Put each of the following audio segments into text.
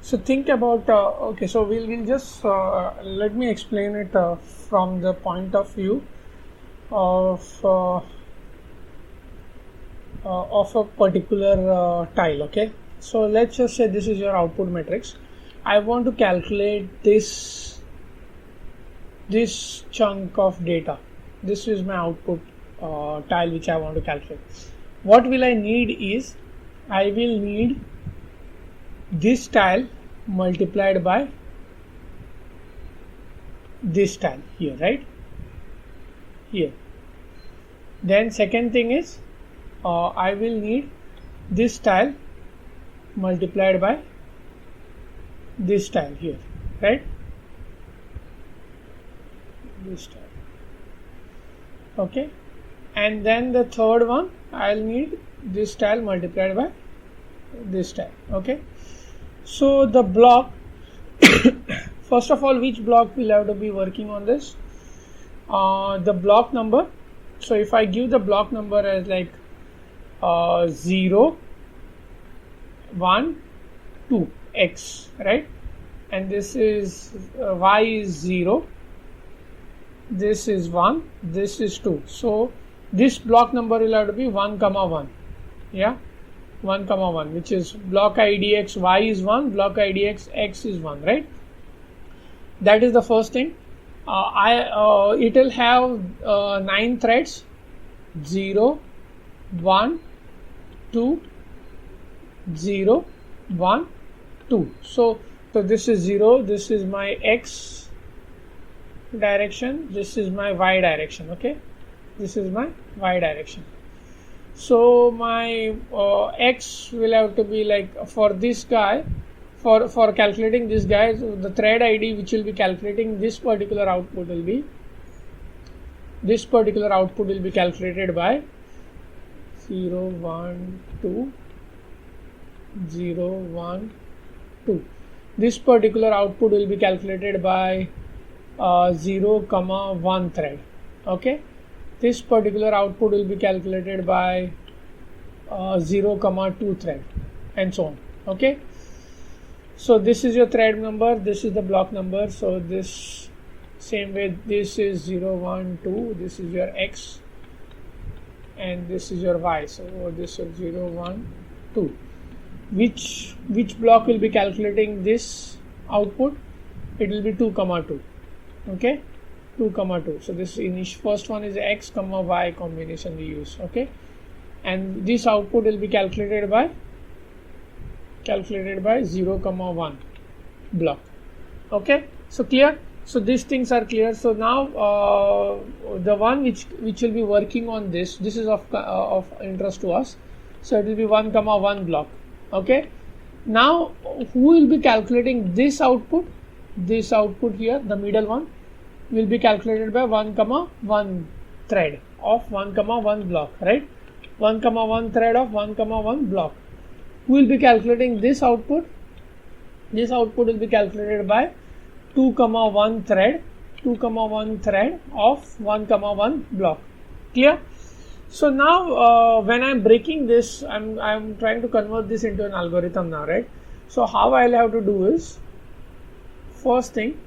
So think about, okay, so we'll just, let me explain it from the point of view of a particular tile. Okay, so let's just say this is your output matrix. I want to calculate this chunk of data. This is my output tile which I want to calculate. What will I need is, I will need this tile multiplied by this tile here, right here. Then second thing is, I will need this tile multiplied by this tile here, right, this tile. Okay, and then the third one, I'll need this tile multiplied by this tile. Okay, so the block first of all, which block will have to be working on this? The block number. So if I give the block number as like 0, 1, 2, x, right, and this is y is 0, this is 1, this is 2. So this block number will have to be 1, 1. Yeah, 1, 1, which is block IDX y is 1, block IDX x is 1, right? That is the first thing. It will have 9 threads, 0, 1, 2, 0, 1, 2. So this is 0, this is my x direction, this is my y direction. Okay, this is my y direction. So my x will have to be like, for this guy, for calculating this guy, the thread ID which will be calculating this particular output will be, calculated by 0, 1, 2, 0, 1, 2. This particular output will be calculated by 0, 1 thread. Okay, this particular output will be calculated by 0, 2 thread, and so on. Okay, so this is your thread number, this is the block number. So this same way, this is 0, 1, 2, this is your x, and this is your y. So this is 0, 1, 2. Which block will be calculating this output? It will be 2, 2. Okay, 2, 2. So this first one is x, y combination we use. Okay, and this output will be calculated by 0, 1 block. Okay, so clear? So these things are clear. So now the one which will be working on this is of interest to us. So it will be 1, 1 block. Okay, now who will be calculating this output? This output here, the middle one, will be calculated by 1, 1 thread of 1, 1 block, right? 1, 1 thread of 1, 1 block. Who will be calculating this output? This output will be calculated by 2, 1 thread, 2, 1 thread of 1, 1 block. Clear? So now when I am breaking this, I'm trying to convert this into an algorithm now, right? So how I'll have to do is, first thing,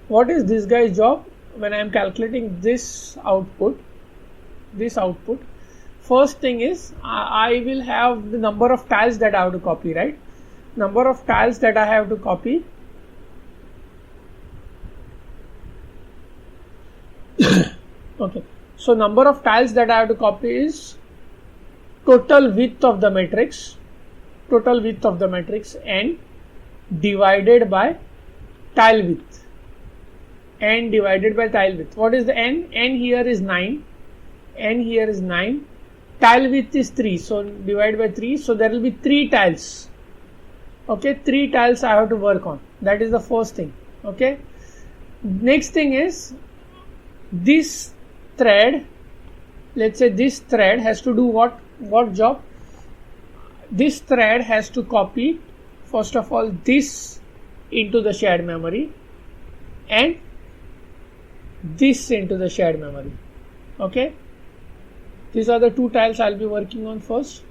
what is this guy's job? When I am calculating this output, first thing is, I will have the number of tiles that I have to copy, right? Number of tiles that I have to copy. Okay, so number of tiles that I have to copy is total width of the matrix, n divided by tile width, What is the n? N here is 9, tile width is 3, so divide by 3, so there will be 3 tiles. Okay, 3 tiles I have to work on. That is the first thing. Okay, next thing is, this thread, let's say this thread has to do what job? This thread has to copy, first of all, this into the shared memory and this into the shared memory. Okay, these are the 2 tiles I'll be working on first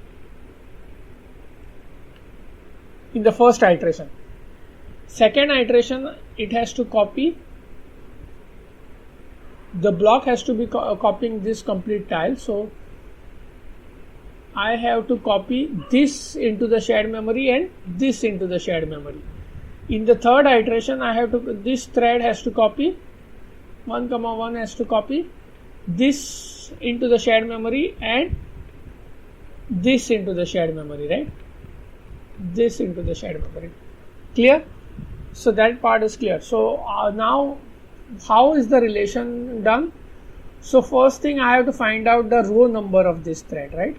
in the first iteration. Second iteration, it has to copy, the block has to be copying this complete tile. So I have to copy this into the shared memory and this into the shared memory. In the third iteration, I have to, this thread has to copy 1, 1 has to copy this into the shared memory and this into the shared memory, right? This into the shared memory. Clear? So that part is clear. So now how is the relation done? So first thing, I have to find out the row number of this thread, right?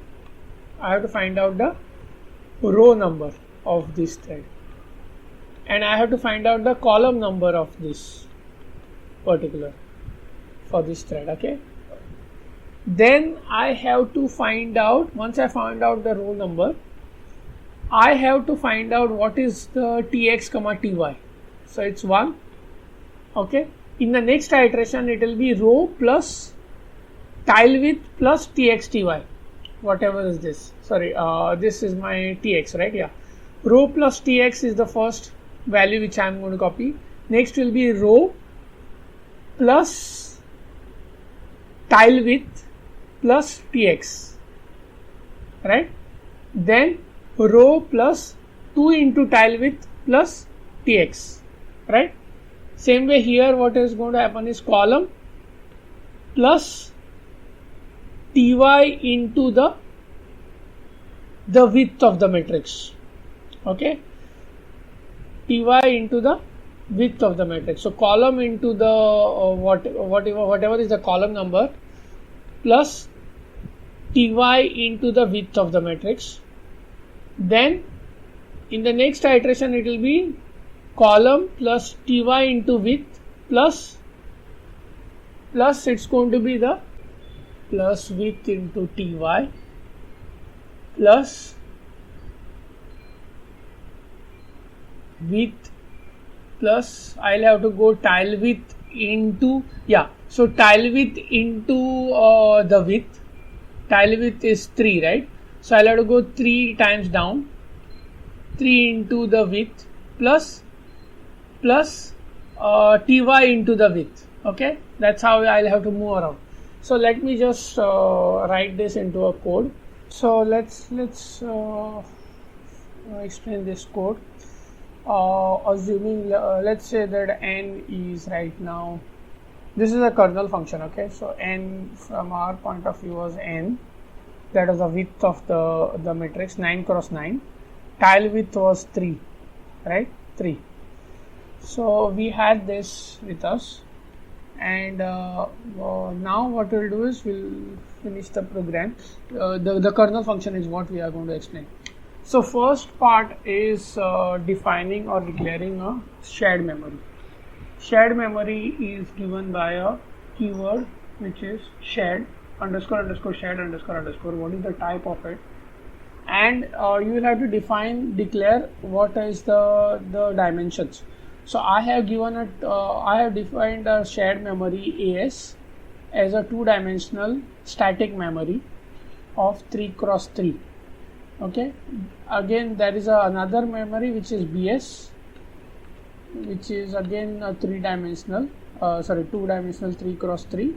I have to find out the row number of this thread, and I have to find out the column number of this particular for this thread. Okay, then I have to find out, once I found out the row number, I have to find out what is the tx comma ty. So it's 1. Okay, in the next iteration it will be row plus tile width plus tx ty, whatever is this. Sorry, this is my tx, right? Yeah, row plus tx is the first value which I am going to copy. Next will be row plus tile width plus tx, right? Then row plus 2 into tile width plus tx, right? Same way here, what is going to happen is column plus ty into the width of the matrix. Okay, ty into the width of the matrix. So column into the whatever is the column number plus ty into the width of the matrix. Then in the next iteration it will be column plus ty into width plus it's going to be the plus width into ty plus width plus I'll have to go tile width into, yeah, so tile width into the width. Tile width is 3, right? So I'll have to go 3 times down, 3 into the width plus ty into the width. Okay, that's how I'll have to move around. So let me just write this into a code. So let's explain this code. Assuming let's say that n is right now, this is a kernel function. Okay, so n from our point of view was n, that is the width of the matrix, 9 cross 9. Tile width was 3, right? 3. So we had this with us, and now what we'll do is we'll finish the program. The kernel function is what we are going to explain. So first part is defining or declaring a shared memory. Shared memory is given by a keyword which is shared _ shared _ what is the type of it, and you will have to declare what is the dimensions. So I have defined a shared memory AS as a 2-dimensional static memory of 3 cross 3. Okay, again there is another memory which is BS, which is again a 2-dimensional 3 cross 3,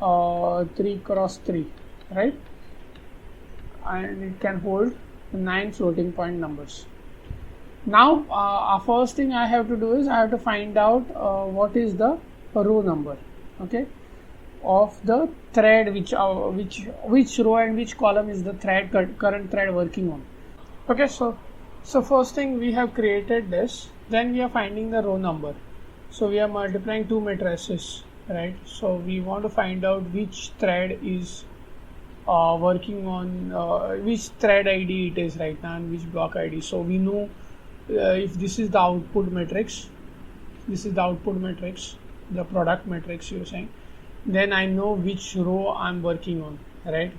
3 cross 3, right? And it can hold 9 floating point numbers. Now first thing I have to do is I have to find out what is the row number, okay, of the thread, which row and which column is the current thread working on. Okay, so first thing we have created this, then we are finding the row number. So we are multiplying 2 matrices, right? So we want to find out which thread is working on which thread ID it is right now and which block ID. So we know if this is the output matrix, the product matrix you're saying, then I know which row I'm working on, right?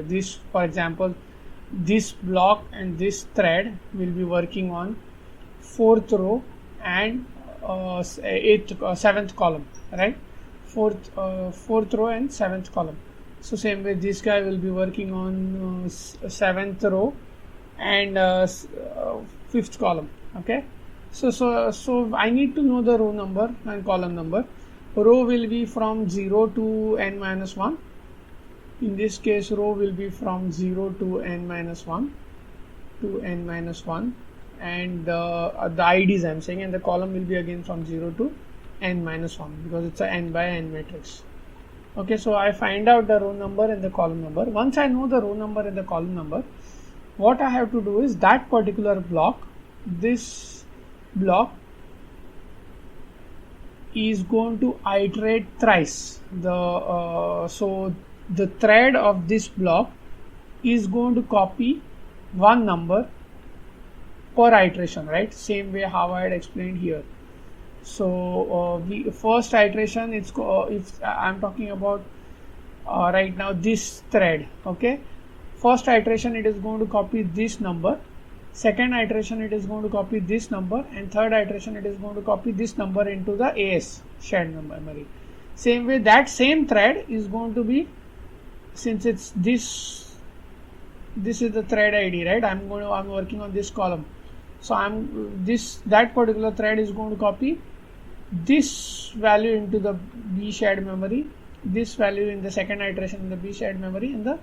This, for example, this block and this thread will be working on 4th row and 7th column, right? 4th row and 7th column. So same way this guy will be working on 7th row and 5th column. Okay, So I need to know the row number and column number. Row will be from 0 to n minus 1. In this case, row will be from 0 to n minus 1 to n minus 1, and the IDs I'm saying, and the column will be again from 0 to n minus 1 because it's a n by n matrix. Okay, so I find out the row number and the column number. Once I know the row number and the column number, what I have to do is that particular block, this block is going to iterate thrice. So the thread of this block is going to copy one number per iteration, right? Same way how I had explained here. So the first iteration, if I'm talking about right now this thread, okay, first iteration it is going to copy this number, second iteration it is going to copy this number, and third iteration it is going to copy this number into the AS shared memory. Same way that same thread is going to be, since it's this is the thread ID, right? I'm working on this column, so that particular thread is going to copy this value into the B shared memory, this value in the second iteration in the B shared memory, and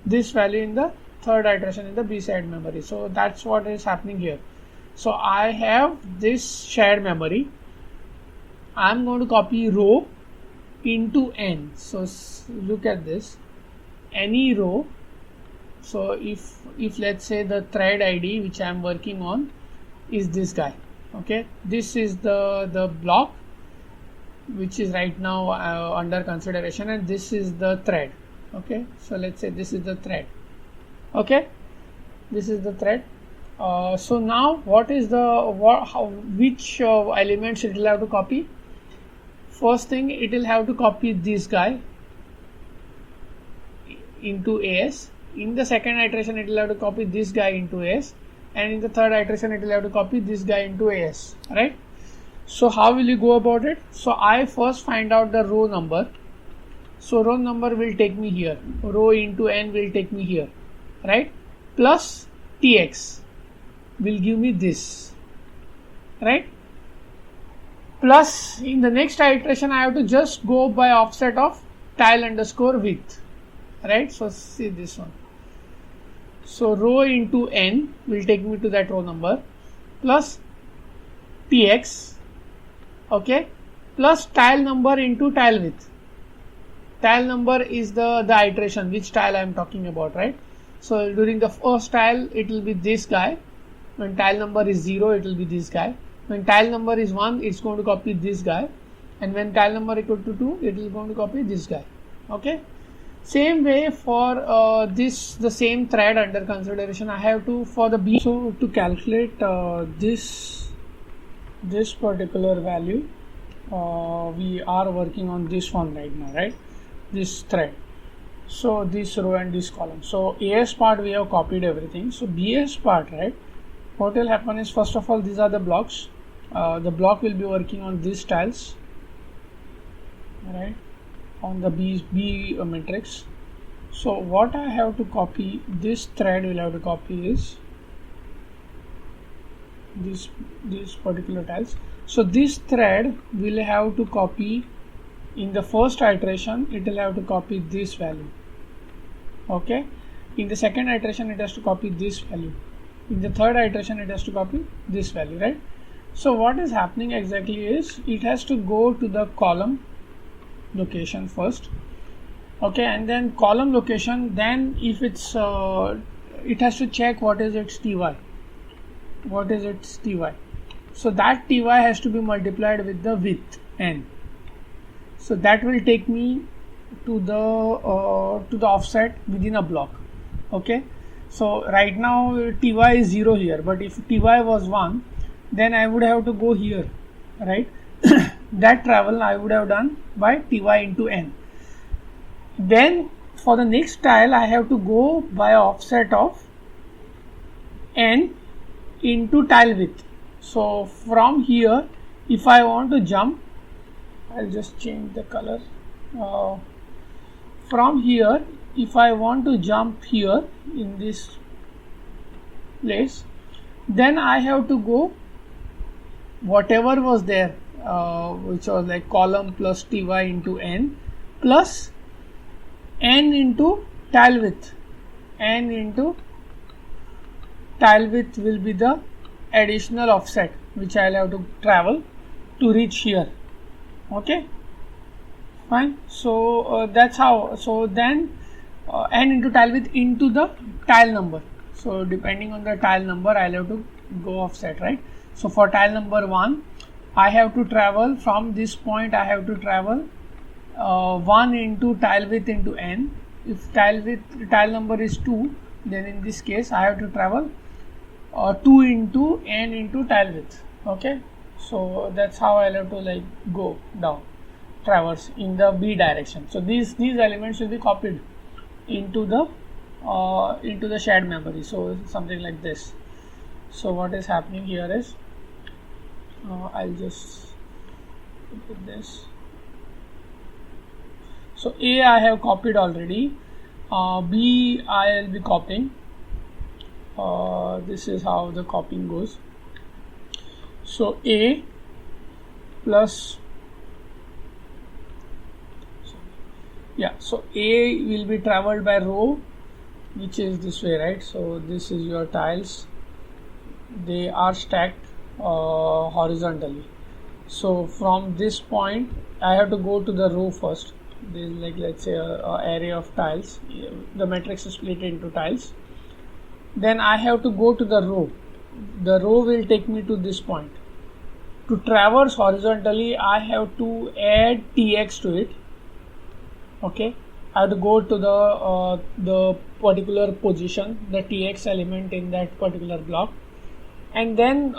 this value in the third iteration in the B shared memory. So that's what is happening here. So I have this shared memory. I'm going to copy row into n. So look at this, any row. So if let's say the thread ID which I am working on is this guy, okay, this is the block which is right now under consideration, and this is the thread. Okay, so let's say this is the thread. Okay, this is the thread. So now what is which elements it will have to copy? First thing, it will have to copy this guy into AS. In the second iteration it will have to copy this guy into AS, and in the third iteration it will have to copy this guy into AS, right? So how will you go about it? So I first find out the row number. So row number will take me here, row into n will take me here, right? Plus tx will give me this, right? Plus in the next iteration I have to just go by offset of tile underscore width, right? So see this one. So row into n will take me to that row number, plus tx, okay, plus tile number into tile width. Tile number is the iteration, which tile I am talking about, right? So during the first tile it will be this guy. When tile number is 0 it will be this guy. When tile number is 1 it's going to copy this guy, and when tile number equal to 2 it is going to copy this guy. Okay, same way for the same thread under consideration, I have to, for the B, so to calculate this particular value, we are working on this one right now, right? This thread. So this row and this column. So AS part we have copied everything. So BS part, right? What will happen is, first of all, these are the blocks. The block will be working on these tiles, right? On the B matrix. So what I have to copy, this thread will have to copy is these particular tiles. So this thread will have to copy, in the first iteration it will have to copy this value, okay. In the second iteration it has to copy this value. In the third iteration it has to copy this value, right? So what is happening exactly is, it has to go to the column location first, okay, and then column location, then if it's it has to check what is its ty, so that ty has to be multiplied with the width n. So that will take me to the offset within a block, okay. So right now ty is 0 here, but if ty was 1, then I would have to go here, right? That travel I would have done by ty into n. Then for the next tile I have to go by offset of n into tile width. So from here, if I want to jump, I'll just change the color. From here, if I want to jump here in this place, then I have to go whatever was there, which was like column plus ty into n plus n into tile width. N into tile width will be the additional offset which I'll have to travel to reach here. Okay, fine. So that's how. So then n into tile width into the tile number. So depending on the tile number, I'll have to go offset, right? So for tile number 1, I have to travel from this point. I have to travel 1 into tile width into n. If tile number is 2, then in this case I have to travel 2 into n into tile width. Okay, so that's how I'll have to like go down, traverse in the b direction. So these elements will be copied into the shared memory. So something like this. So what is happening here is I'll just put this. So A I have copied already, B I will be copying. This is how the copying goes. So A plus, so A will be traveled by row, which is this way, right? So this is your tiles, they are stacked horizontally. So from this point I have to go to the row first. There is like, let's say, a array of tiles. The matrix is split into tiles. Then I have to go to the row. The row will take me to this point. To traverse horizontally, I have to add tx to it. Okay, I have to go to the particular position, the tx element in that particular block, and then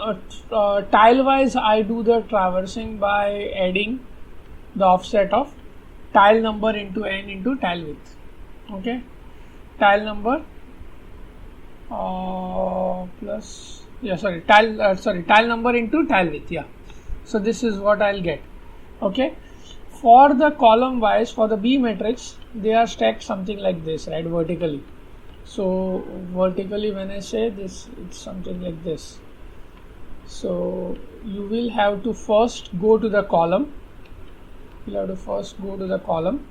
tile wise I do the traversing by adding the offset of tile number into n into tile width. Okay, tile number tile number into tile width. Yeah, so this is what I'll get. Okay, for the column wise, for the B matrix, they are stacked something like this, right, vertically. So vertically, when I say this, it's something like this. So you will have to first go to the column. You'll have to first go to the column.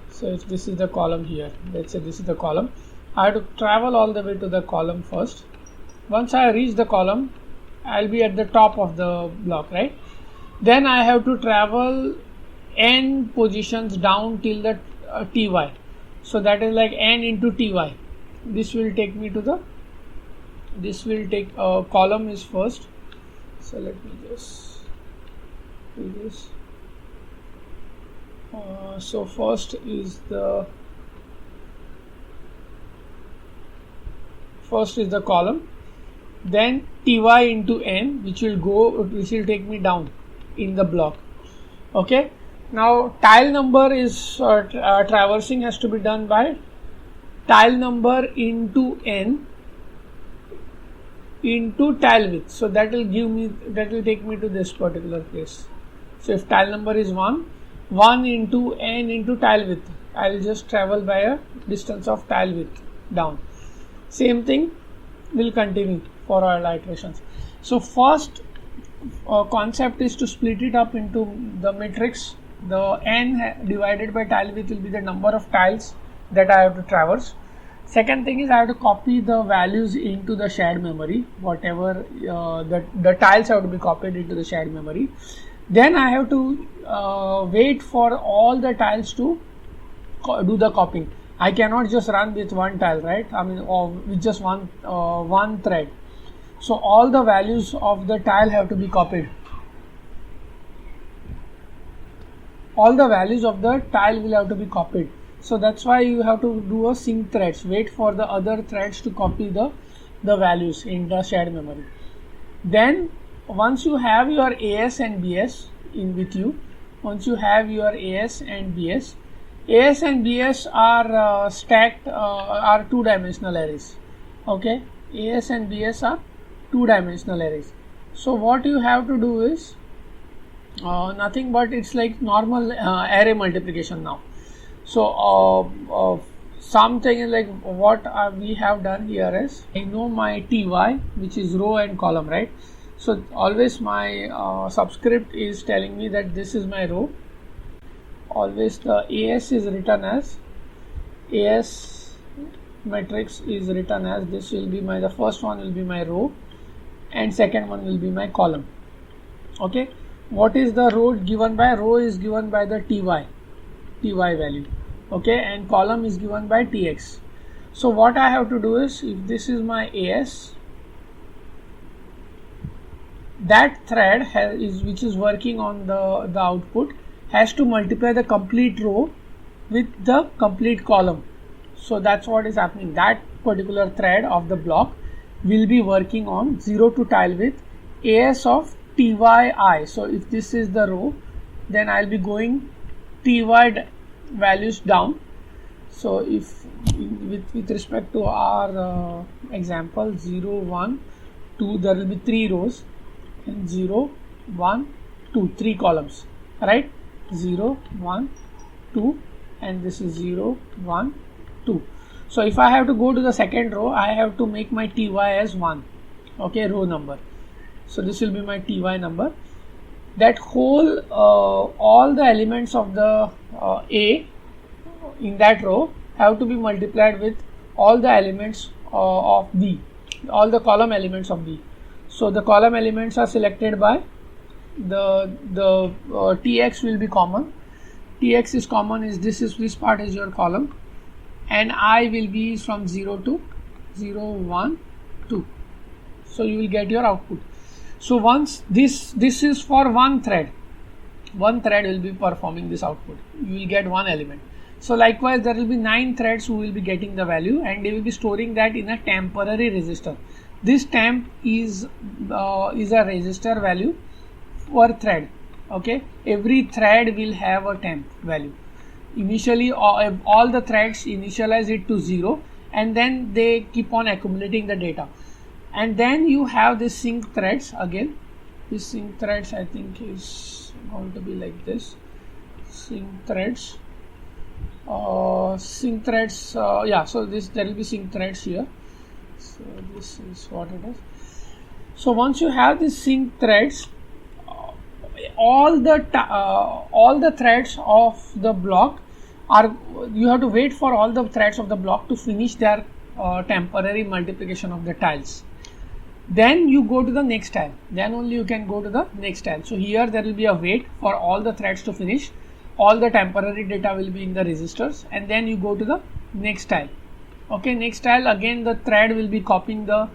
So if this is the column here, let's say this is the column, I have to travel all the way to the column first. Once I reach the column, I'll be at the top of the block, right? Then I have to travel n positions down till the ty. So that is like n into ty. This will take me to the, column is first. So let me just do this. So first is the column, then ty into n, which will take me down in the block. Okay, now tile number is traversing has to be done by tile number into n into tile width. So that will take me to this particular place. So if tile number is 1 into n into tile width, I will just travel by a distance of tile width down. Same thing will continue for all iterations. So first concept is to split it up into the matrix. The n divided by tile width will be the number of tiles that I have to traverse. Second thing is I have to copy the values into the shared memory. Whatever the tiles have to be copied into the shared memory. Then I have to wait for all the tiles to do the copying. I cannot just run with one tile, right? I mean, or with just one thread. So all the values of the tile have to be copied. All the values of the tile will have to be copied. So that's why you have to do a sync threads. Wait for the other threads to copy the values in the shared memory. Then once you have your AS and BS in with you, once you have your AS and BS are stacked, are two-dimensional arrays. Okay, AS and BS are two-dimensional arrays. So what you have to do is nothing but it's like normal array multiplication now. So something like what we have done here is, I know my ty, which is row and column, right? So always my subscript is telling me that this is my row. Always the AS is written as AS matrix is written as this will be my, the first one will be my row and second one will be my column. Okay, what is the row given by? Row is given by the ty value. Okay, and column is given by tx. So what I have to do is, if this is my AS, that thread which is working on the output has to multiply the complete row with the complete column. So that's what is happening. That particular thread of the block will be working on 0 to tile with AS of TYI. So if this is the row, then I'll be going TY values down. So if with respect to our example 0, 1, 2, there will be 3 rows, and 0, 1, 2, 3 columns, right? 0, 1, 2, and this is 0, 1, 2. So if I have to go to the second row, I have to make my TY as 1, okay, row number. So this will be my TY number. That whole all the elements of the A in that row have to be multiplied with all the elements of B, all the column elements of B. So the column elements are selected by the Tx will be common. Tx is common, is this part is your column, and I will be from 0 to 0, 1, 2. So you will get your output. So once this is for one thread will be performing this output. You will get one element. So likewise, there will be 9 threads who will be getting the value, and they will be storing that in a temporary register. This temp is a register value per thread. Okay, every thread will have a temp value. Initially, all the threads initialize it to 0, and then they keep on accumulating the data. And then you have this sync threads again. This sync threads, I think, is going to be like this. Sync threads. Yeah. So there will be sync threads here. So this is what it is. So once you have this sync threads, all the threads of the block are, you have to wait for all the threads of the block to finish their temporary multiplication of the tiles. Then you go to the next tile. Then only you can go to the next tile. So here there will be a wait for all the threads to finish. All the temporary data will be in the registers, and then you go to the next tile. Okay, next tile, again the thread will be copying the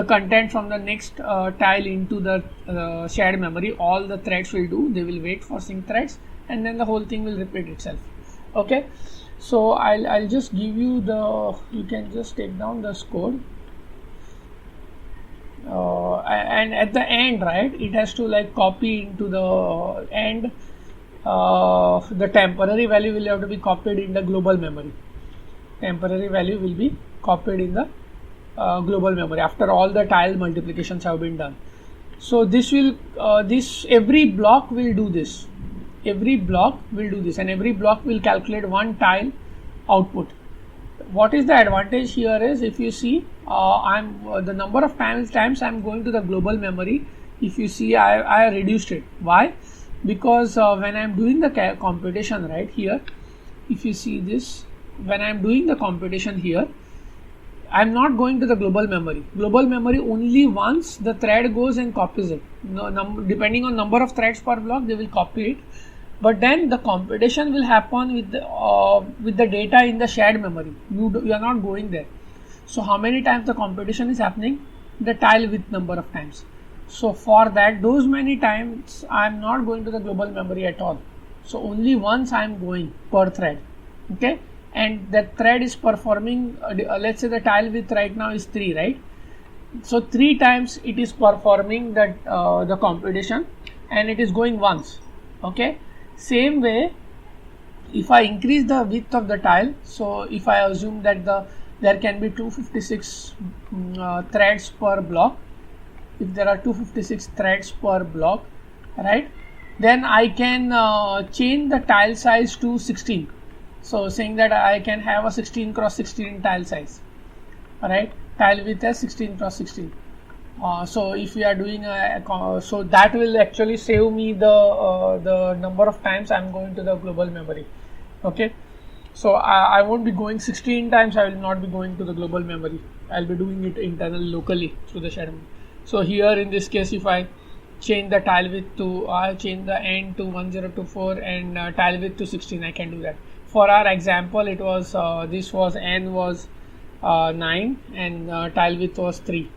content from the next tile into the shared memory. All the threads will do, they will wait for sync threads, and then the whole thing will repeat itself. Okay, so I'll just give you you can just take down this code. And at the end, right, it has to like copy into the end. The temporary value will have to be copied in the global memory. Temporary value will be copied in the global memory after all the tile multiplications have been done. So this will every block will do this. Every block will do this, and every block will calculate one tile output. What is the advantage here is, if you see, the number of times I'm going to the global memory. If you see, I reduced it. Why? Because when I'm doing the computation right here, if you see this, when I'm doing the computation here, I'm not going to the global memory. Global memory only once the thread goes and copies it. Depending on number of threads per block, they will copy it. But then the computation will happen with the data in the shared memory. You are not going there. So how many times the computation is happening? The tile with number of times. So for that, those many times I am not going to the global memory at all. So only once I am going per thread. Okay, and that thread is performing. Let's say the tile width right now is 3, right? So 3 times it is performing that the computation, and it is going once. Okay. Same way, if I increase the width of the tile, so if I assume that there can be 256 threads per block, if there are 256 threads per block, right, then I can change the tile size to 16. So saying that I can have a 16 cross 16 tile size, right, tile width as 16 cross 16. So if we are doing so that will actually save me the number of times I'm going to the global memory. Okay, so I won't be going 16 times. I will not be going to the global memory. I'll be doing it internal locally through the shared memory. So here in this case, if I change the tile width to I change the end to 1024 and tile width to 16, I can do that. For our example, it was this was n was 9 and tile width was 3,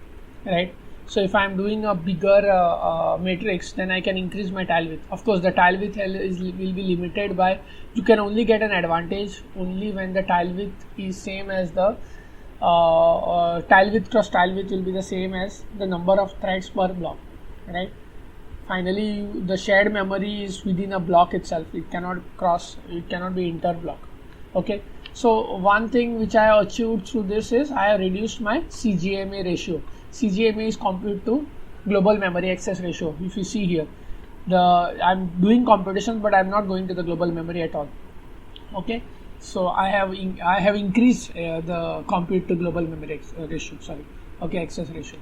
right? So if I'm doing a bigger matrix, then I can increase my tile width. Of course, the tile width will be limited by, you can only get an advantage only when the tile width is same as the tile width cross tile width will be the same as the number of threads per block, right? Finally, the shared memory is within a block itself. It cannot cross, it cannot be inter-block. Okay. So one thing which I achieved through this is I have reduced my CGMA ratio. CGMA is compared to global memory access ratio. If you see here, I'm doing computation, but I'm not going to the global memory at all. Okay, so I have increased the compute to global memory ratio. Sorry, okay, access ratio.